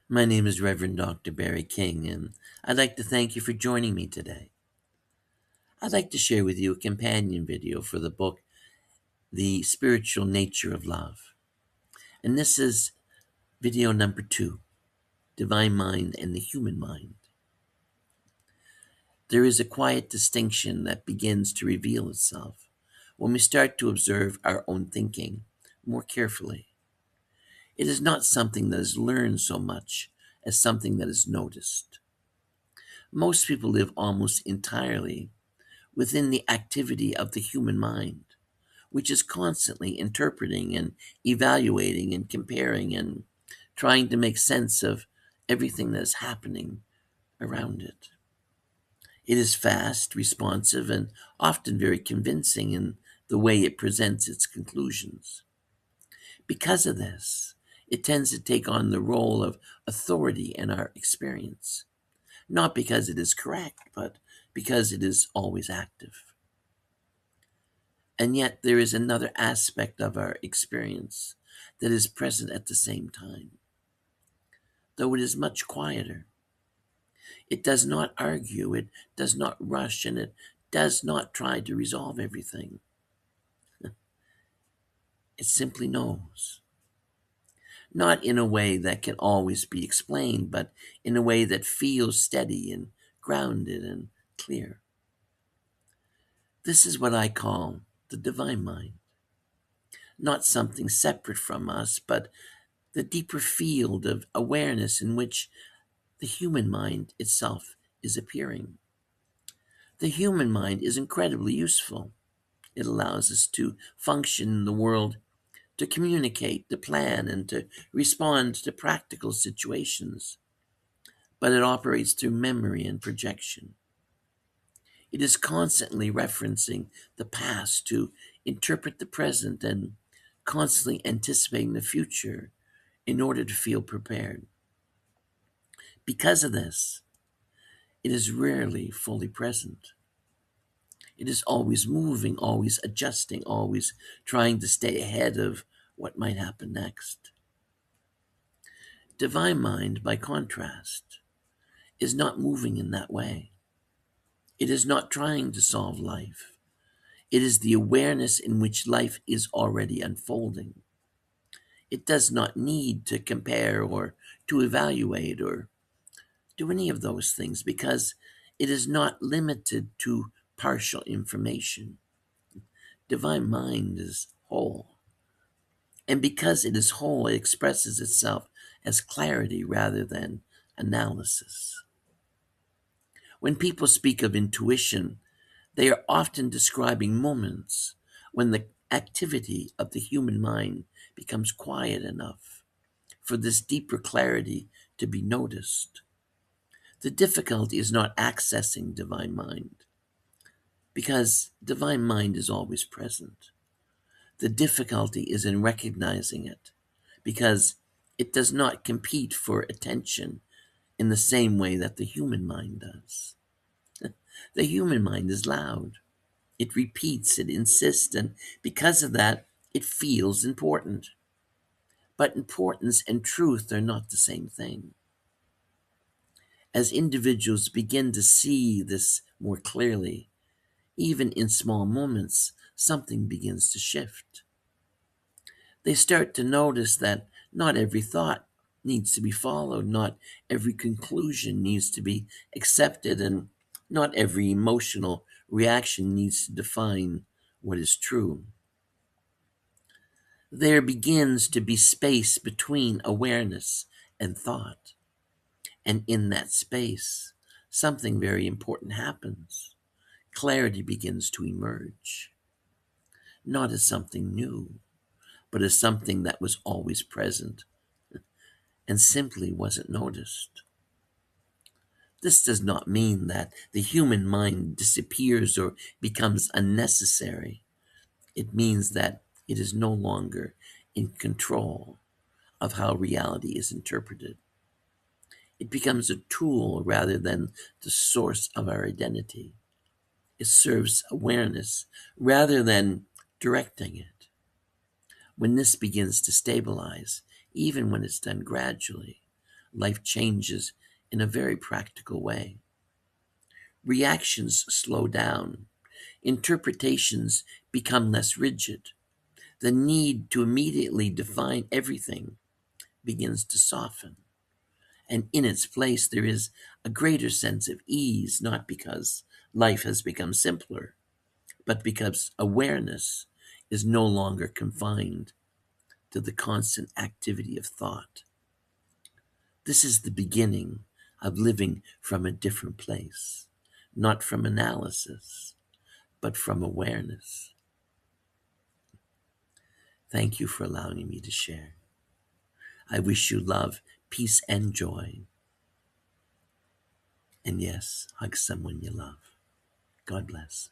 My name is Rev Dr Barry King, and I'd like to thank you for joining me today. I'd like to share with you a companion video for the book, The Spiritual Nature of Love. And this is video number 2, Divine Mind and the Human Mind. There is a quiet distinction that begins to reveal itself when we start to observe our own thinking more carefully. It is not something that is learned so much as something that is noticed. Most people live almost entirely within the activity of the human mind, which is constantly interpreting and evaluating and comparing and trying to make sense of everything that is happening around it. It is fast, responsive, and often very convincing in the way it presents its conclusions. Because of this, it tends to take on the role of authority in our experience, not because it is correct, but because it is always active. And yet there is another aspect of our experience that is present at the same time, though it is much quieter. It does not argue, it does not rush, and it does not try to resolve everything. It simply knows. Not in a way that can always be explained, but in a way that feels steady and grounded and clear. This is what I call the divine mind. Not something separate from us, but the deeper field of awareness in which the human mind itself is appearing. The human mind is incredibly useful. It allows us to function in the world, to communicate, to plan, and to respond to practical situations. But it operates through memory and projection. It is constantly referencing the past to interpret the present and constantly anticipating the future in order to feel prepared. Because of this, it is rarely fully present. It is always moving, always adjusting, always trying to stay ahead of what might happen next. Divine mind, by contrast, is not moving in that way. It is not trying to solve life. It is the awareness in which life is already unfolding. It does not need to compare or to evaluate or do any of those things because it is not limited to partial information. Divine mind is whole. And because it is whole, it expresses itself as clarity rather than analysis. When people speak of intuition, they are often describing moments when the activity of the human mind becomes quiet enough for this deeper clarity to be noticed. The difficulty is not accessing divine mind, because divine mind is always present. The difficulty is in recognizing it, because it does not compete for attention in the same way that the human mind does. The human mind is loud. It repeats, it insists, and because of that, it feels important. But importance and truth are not the same thing. As individuals begin to see this more clearly, even in small moments, something begins to shift. They start to notice that not every thought needs to be followed, not every conclusion needs to be accepted, and not every emotional reaction needs to define what is true. There begins to be space between awareness and thought. And in that space, something very important happens. Clarity begins to emerge, not as something new, but as something that was always present and simply wasn't noticed. This does not mean that the human mind disappears or becomes unnecessary. It means that it is no longer in control of how reality is interpreted. It becomes a tool rather than the source of our identity. It serves awareness rather than directing it. When this begins to stabilize, even when it's done gradually, life changes in a very practical way. Reactions slow down. Interpretations become less rigid. The need to immediately define everything begins to soften. And in its place, there is a greater sense of ease, not because life has become simpler, but because awareness is no longer confined to the constant activity of thought. This is the beginning of living from a different place, not from analysis, but from awareness. Thank you for allowing me to share. I wish you love, peace, and joy. And yes, hug someone you love. God bless.